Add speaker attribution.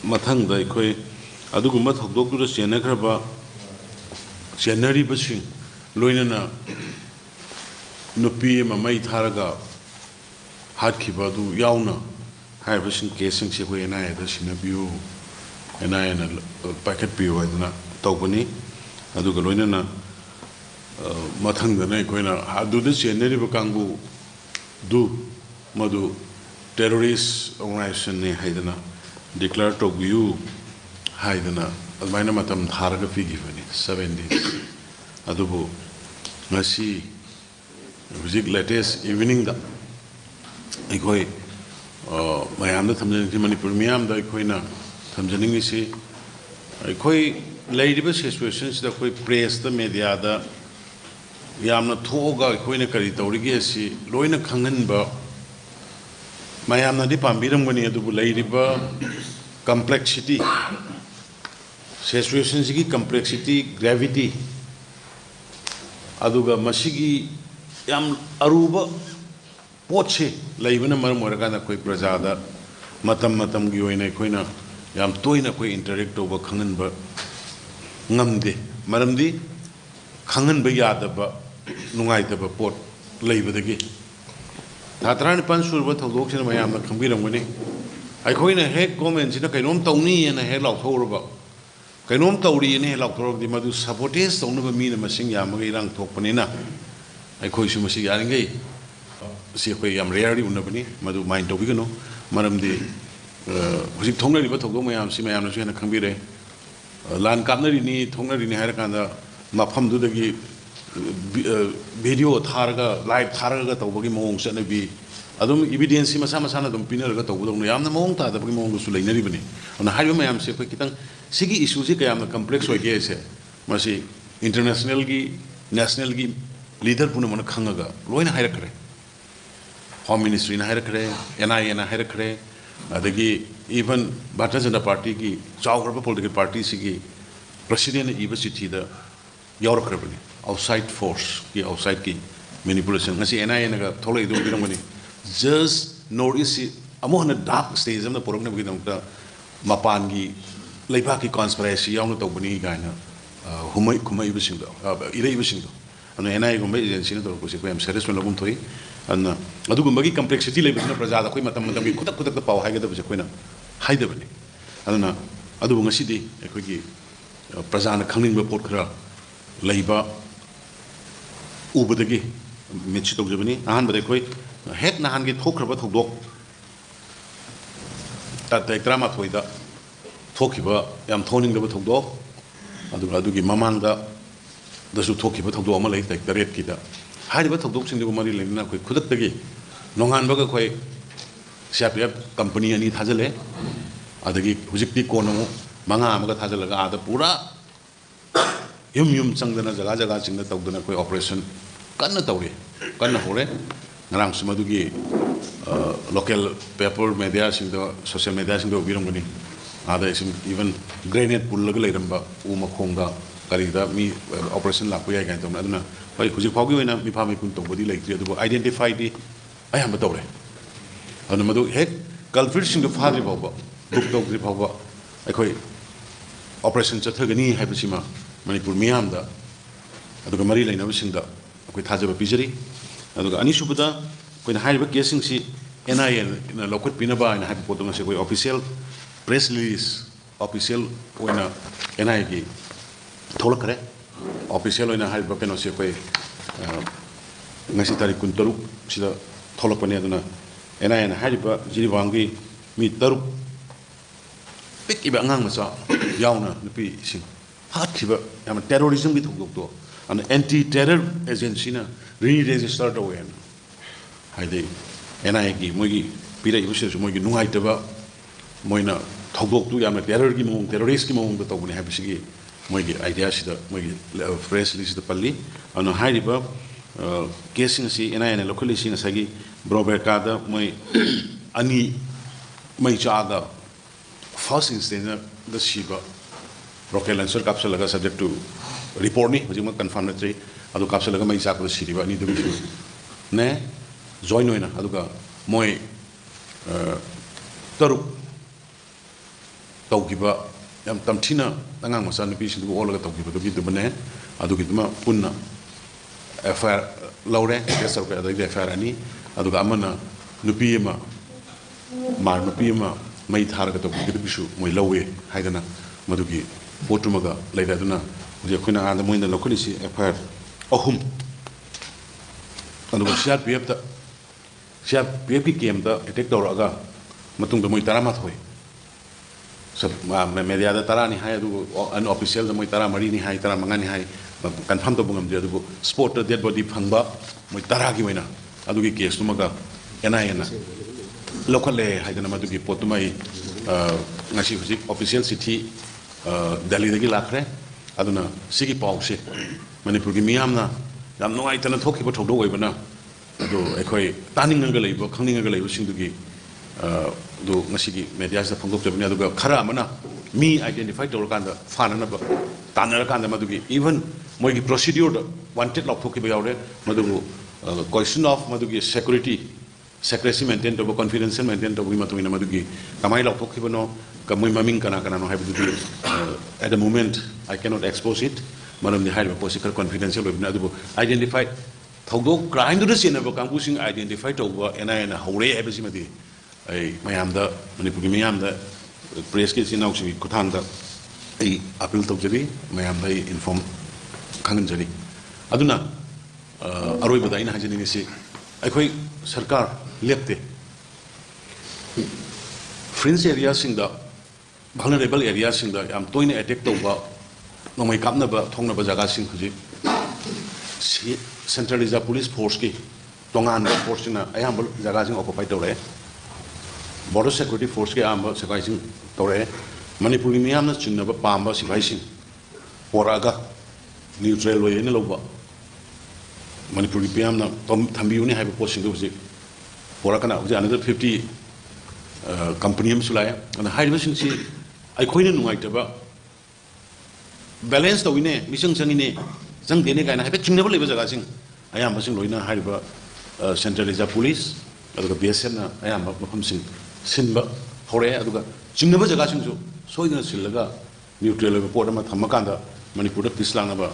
Speaker 1: mathang da khoi adugumba thokdok tu chena khraba chenari basing loina na nupi ma mai tharaga hat khiba du yauna hai basing casing se hoi na da sinabiu ena na packet biu aduna tawbani aduga loina na mathang da na khoina adu de chenari ba kangbu du madu terrorist organization ne haidana declare to view haidana almaina matam tharaga pigibani 7 days adubu ngasi visit latest evening da ikoi mayam da thamjani ki manipur miyam da ikoina thamjani si ikoi leiriba situations da koi press da media da yamna thoga ikoina kari tawrige si loina khangan ba mayamna di pambiram gani adubu leiriba complexity situations ki complexity gravity aduga masigi yam aruba poche laibana maram oragana koi prajada matam gi oina koina yam toina koi interact over khangan ba ngamde maramdi khangan ba yada ba nungai da ba pot laibadagi Tatran Pansur with a look in my am the computer winning. I coin a head comments in a canom tony and a head like horrible. Canom Tauri and a head like the Madu sabotage, don't never mean a machine yamagirang topanina. I coin you machine yaringay. See if I am rarely unabani, Madu mind Tobigano, Madam de was it Tonga River Togo, my am see my am a computer. Land Capnary need Tonga in Harakanda, Mapam do the video Targa, live Targa, Tobogi Monks and a be Adum evidence Masana, don't pinner got over the Yam the Monk, the Mongus to Lanibani. On the highway, I am Sepakitan, Sigi issues, I am the complex way, yes, Masi international national leader Punamana Kangaga, Loina Hirakre, Home Ministry in Hirakre, NI and Hirakre, the even Batas and the party, Chowra political party, Sigi, President University, the Europe outside force, outside manipulation. I see NI and a totally don't money. Just notice it among the dark stages of the program with the Mapangi, Lepaki conspiracy, young Tobani Gana, Humai Kumaibushingo, Irabushingo, and the NI agency because I am serious when Labuntoi, and Adugumagi complexity labels in the Prasada, Matamaki, Kuta the power, Hagada Visaquina, Hidebani. I don't know, Adubunga City, a quickie, Prasana coming report, Labor. Ubadagi, Mitchell of Germany, and but I quit head Nahan get hook about who block that the drama with the Tokiba, I'm toning the battle dog, and the Radugi Mamanda, the Sutoki battle dog, like the red kid. High battle dogs in the Marilena, could have the gay. No hand burger quay, Shapia company and it has a lay, Adagi, Huziki Kono, Manga Hazalaga, the Pura. Yum Sangana Zagazagas in the Togdana operation. Kana Tauri, Kana Hore, Narang Sumadugi, local paper media in the social media in the Virumuni, others even granite Pulagalamba, Umakonga, Karida, me operation Lapuya Gantum, Aduna, by Kuzipogu and Mipami Kunto, like to identify the I am a Tore. On the Madu head, culprits in the Father Boba, book dog the Pova, I quit Operation Chatagani, Hapishima. Manipur Miam da aduga mari laina bisinda akoi thajaba pijari aduga ani subada koina haiba casing si NIN in a local pinaba in a happy potong se koi official press release official koina NI gi tholak kare official oina haiba keno se koi ngasi tarik kun taruk sida tholak pane aduna NIN haiba jiriwangi mi taruk pik iba ngang macha yauna nupi sing Hatiba, I'm a terrorism with Hugdo, an anti-terror agency, re-registered away. I did, and I give Mogi, Peter uses Mogi Nuaitaba, Moina, Togok, I'm a terrorist among the Toguni Habisi, Mogi, ideas, Mogi, press list the Pali, and a high river, casing see, and I and a locally seen a Sagi, Brobercada, my Ani, my Chaga, first instance, the Shiba. Rocket launcher capsule subject to reporting, which is confirmatory. Adu capsule may sack the city, but need to be ne join Noina, Aduka, Moy Taru tꯧꯈꯤꯕ ꯌꯥꯝ ꯇꯝꯊꯤꯅ ꯑꯉꯥꯡ ꯃꯆꯥ ꯅꯨꯄꯤꯁꯤꯡꯗꯨꯕꯨ ꯑꯣꯜꯂꯒ ꯇꯧꯈꯤꯕꯗꯨꯒꯤꯗꯨꯃꯅꯦ ꯑꯗꯨꯒꯤꯗꯨꯃ ꯄꯨꯟꯅ FIR ꯂꯧꯔꯦ case ꯇꯧꯔꯦ ꯑꯗꯩꯗꯤ FIR ꯑꯅꯤ ꯑꯗꯨꯒ ꯑꯃꯅ ꯅꯨꯄꯤ ꯑꯃ ꯃꯩ ꯊꯥꯔꯒ ꯇꯧꯈꯤꯕꯗꯨꯒꯤꯁꯨ ꯃꯣꯏ ꯂꯧꯋꯦ ꯍꯥꯏꯗꯅ ꯃꯗꯨꯒꯤ ꯄꯣꯠꯇꯨꯃꯒ ꯂꯩꯔꯦ ꯑꯗꯨꯅ ꯍꯧꯖꯤꯛ ꯑꯩꯈꯣꯏꯅ ꯑꯥꯗ ꯃꯣꯏꯅ ꯂꯧꯈꯠꯂꯤꯁꯤ FIR 3 ꯑꯗꯨꯒ CRPFꯀꯤ ꯀꯦꯝꯗ ꯑꯦꯇꯦꯛ ꯇꯧꯔꯛꯑꯒ ꯃꯇꯨꯡꯗ ꯃꯣꯏ 11 ꯃꯦꯗꯤꯌꯥꯗ 10ꯅꯤ ꯍꯥꯏ ꯑꯗꯨꯕꯨ ꯑꯟꯑꯣꯐꯤꯁꯤꯌꯦꯜꯗ ꯃꯣꯏ 14ꯅꯤ ꯍꯥꯏ 15ꯅꯤ ꯍꯥꯏ ꯀꯟꯐꯥꯔꯝ ꯇꯧꯕ ꯉꯝꯗꯦ ꯑꯗꯨꯕꯨ ꯁ꯭ꯄꯣꯠꯇ ꯗꯦꯗ ꯕꯣꯗꯤ ꯐꯪꯕ ꯃꯣꯏ 10ꯒꯤ ꯑꯣꯏꯅ ꯑꯗꯨꯒꯤ ꯀꯦꯁꯇꯨꯃꯒ NIAꯅ ꯂꯧꯈꯠꯂꯦ ꯍꯥꯏꯗꯅ ꯃꯗꯨꯒꯤ ꯄꯣꯠꯇꯨꯃ ꯑꯩ ꯉꯁꯤ ꯍꯧꯖꯤꯛ ꯑꯣꯐꯤꯁꯤꯌꯦꯜ ꯆꯤꯊꯤ ꯗꯦꯜꯂꯤꯗꯒꯤ ꯂꯥꯛꯈ꯭ꯔꯦ ꯑꯗꯨꯅ ꯁꯤꯒꯤ ꯄꯥꯎꯁꯦ ꯃꯅꯤꯄꯨꯔꯒꯤ ꯃꯤꯌꯥꯝꯅ ꯌꯥꯝ ꯅꯨꯡꯉꯥꯏꯇꯅ ꯊꯣꯛꯈꯤꯕ ꯊꯧꯗꯣꯛ ꯑꯣꯏꯕꯅ ꯑꯗꯨ ꯑꯩꯈꯣꯏ ꯇꯥꯅꯤꯡꯉꯒ ꯂꯩꯕ ꯈꯪꯅꯤꯡꯉꯒ ꯂꯩꯕꯁꯤꯡꯗꯨꯒꯤ ꯑꯗꯨ ꯉꯁꯤꯒꯤ ꯃꯦꯗꯤꯌꯥꯁꯤꯗ ꯐꯣꯡꯗꯣꯛꯆꯕꯅꯤ ꯑꯗꯨꯒ ꯈꯔ ꯑꯃꯅ ꯃꯤ ꯑꯥꯏꯗꯦꯟꯇꯤꯐꯥꯏ ꯇꯧꯔꯀꯥꯟꯗ ꯐꯥꯅꯅꯕ ꯇꯥꯟꯅꯔꯀꯥꯟꯗ ꯃꯗꯨꯒꯤ ꯏꯚꯟ ꯃꯣꯏꯒꯤ ꯄ꯭ꯔꯣꯁꯤꯗ꯭ꯌꯨꯔꯗ ꯋꯥꯟꯇꯦꯗ ꯂꯥꯎꯊꯣꯛꯈꯤꯕ ꯌꯥꯎꯔꯦ ꯃꯗꯨꯕꯨ ꯀ꯭ꯋꯦꯁꯟ ꯑꯣꯐ ꯃꯗꯨꯒꯤ ꯁꯦꯀ꯭ꯔꯦꯁꯤ ꯃꯦꯟꯇꯦꯟ ꯇꯧꯕ ꯀꯟꯐꯤꯗꯦꯟꯁꯤꯌꯦꯜ ꯃꯦꯟꯇꯦꯟ ꯇꯧꯕꯒꯤ ꯃꯇꯨꯡ ꯏꯟꯅ ꯃꯗꯨꯒꯤ ꯀꯃꯥꯏꯅ ꯂꯥꯎꯊꯣꯛꯈꯤꯕꯅꯣ ꯃꯣꯏ ꯃꯃꯤꯡ ꯀꯅꯥꯅꯣ ꯍꯥꯏꯕꯗꯨꯗꯤ at the moment I cannot expose it ꯃꯔꯝꯗꯤ ꯍꯥꯏꯔꯤꯕ ꯄꯣꯠꯁꯤ ꯈꯔ ꯀꯟꯐꯤꯗꯦꯟꯁꯤꯌꯦꯜ ꯑꯣꯏꯕꯅꯤ ꯑꯗꯨꯕꯨ ꯑꯥꯏꯗꯦꯟꯇꯤꯐꯥꯏ ꯊꯧꯗꯣꯛ ꯀ꯭ꯔꯥꯏꯝꯗꯨꯗ ꯆꯦꯟꯅꯕ ꯀꯥꯡꯕꯨꯁꯤꯡ ꯑꯥꯏꯗꯦꯟꯇꯤꯐꯥꯏ ꯇꯧꯕ NIAꯅ ꯍꯧꯔꯦ ꯍꯥꯏꯕꯁꯤꯃꯗꯤ ꯑꯩ ꯃꯌꯥꯝꯗ ꯃꯅꯤꯄꯨꯔꯒꯤ ꯃꯤꯌꯥꯝꯗ ꯄ꯭ꯔꯦꯁꯀꯤ ꯏꯆꯤꯟ ꯏꯅꯥꯎꯁꯤꯡꯒꯤ ꯈꯨꯠꯊꯥꯡꯗ ꯑꯩ ꯑꯄꯤꯜ ꯇꯧꯖꯔꯤ ꯃꯌꯥꯝꯗ ꯑꯩ ꯏꯟꯐꯣꯔꯝ ꯈꯪꯍꯟꯖꯔꯤ ꯑꯗꯨꯅ ꯑꯔꯣꯏꯕꯗ ꯑꯩꯅ ꯍꯥꯏꯖꯅꯤꯡꯉꯤꯁꯤ ꯑꯩꯈꯣꯏ ꯁꯔꯀꯥꯔ ꯂꯦꯞꯇꯦ ꯐ꯭ꯔꯤꯟꯖ ꯑꯦꯔꯤꯌꯥꯁꯤꯡꯗ ꯚꯜꯅꯔꯦꯕꯜ ꯑꯦꯔꯤꯌꯥꯁꯤꯡꯗ ꯌꯥꯝ ꯇꯣꯏꯅ ꯑꯦꯇꯦꯛ ꯇꯧꯕ ꯅꯣꯡꯃꯩ ꯀꯥꯞꯅꯕ ꯊꯣꯛꯅꯕ ꯖꯒꯥꯁꯤꯡ ꯍꯧꯖꯤꯛ ꯁꯦꯟꯇ꯭ꯔꯦꯜ ꯔꯤꯖꯥꯔꯚ ꯄꯨꯂꯤꯁ ꯐꯣꯔꯁꯀꯤ ꯇꯣꯉꯥꯟꯕ ꯐꯣꯔꯁꯁꯤꯡꯅ ꯑꯌꯥꯝꯕ ꯖꯒꯥꯁꯤꯡ ꯑꯣꯀꯨꯄꯥꯏ ꯇꯧꯔꯛꯑꯦ ꯕꯣꯔꯗꯔ ꯁꯦꯀ꯭ꯌꯨꯔꯤꯇꯤ ꯐꯣꯔꯁꯀꯤ ꯑꯌꯥꯝꯕ ꯁꯤꯐꯥꯏꯁꯤꯡ ꯇꯧꯔꯛꯑꯦ ꯃꯅꯤꯄꯨꯔꯒꯤ ꯃꯤꯌꯥꯝꯅ ꯆꯤꯡꯅꯕ ꯄꯥꯝꯕ ꯁꯤꯐꯥꯏꯁꯤꯡ ꯄꯣꯔꯛꯑꯒ ꯅ꯭ꯌꯨꯇ꯭ꯔꯦꯜ ꯑꯣꯏꯅ ꯂꯧꯕ ꯃꯅꯤꯄꯨꯔꯒꯤ ꯃꯤꯌꯥꯝꯅ ꯊꯝꯕꯤꯌꯨꯅꯤ ꯍꯥꯏꯕ ꯄꯣꯠꯁꯤꯡꯗꯨ ꯍꯧꯖꯤꯛ ꯄꯣꯔꯛꯀꯅ ꯍꯧꯖꯤꯛ ꯑꯅꯗꯔ 50 ꯀꯝꯄꯅꯤ ꯑꯃꯁꯨ ꯂꯥꯛꯑꯦ ꯑꯗꯨꯅ ꯍꯥꯏꯔꯤꯕꯁꯤꯡꯁꯤ ꯑꯩꯈꯣꯏꯅ ꯅꯨꯡꯉꯥꯏꯇꯕ ꯕꯦꯂꯦꯟꯁ ꯇꯧꯏꯅꯦ ꯃꯤꯆꯪ ꯆꯪꯏꯅꯦ ꯆꯪꯗꯦꯅꯦ ꯀꯥꯏꯅ ꯍꯥꯏꯐꯦꯠ ꯆꯤꯡꯅꯕ ꯂꯩꯕ ꯖꯒꯥꯁꯤꯡ ꯑꯌꯥꯝꯕꯁꯤꯡ ꯂꯣꯏꯅ ꯍꯥꯏꯔꯤꯕ ꯁꯦꯟꯇ꯭ꯔꯦꯜ ꯔꯤꯖꯥꯔꯚ ꯄꯨꯂꯤꯁ ꯑꯗꯨꯒ BSFꯅ ꯑꯌꯥꯝꯕ ꯃꯐꯝꯁꯤꯡ ꯁꯤꯟꯕ ꯍꯧꯔꯛꯑꯦ ꯑꯗꯨꯒ ꯆꯤꯡꯅꯕ ꯖꯒꯥꯁꯤꯡꯁꯨ ꯁꯣꯏꯗꯅ ꯁꯤꯜꯂꯒ ꯅ꯭ꯌꯨꯇ꯭ꯔꯦꯜ ꯑꯣꯏꯕ ꯄꯣꯠ ꯑꯃ ꯊꯝꯃꯀꯥꯟꯗ ꯃꯅꯤꯄꯨꯔꯗ ꯄꯤꯁ ꯂꯥꯡꯅꯕ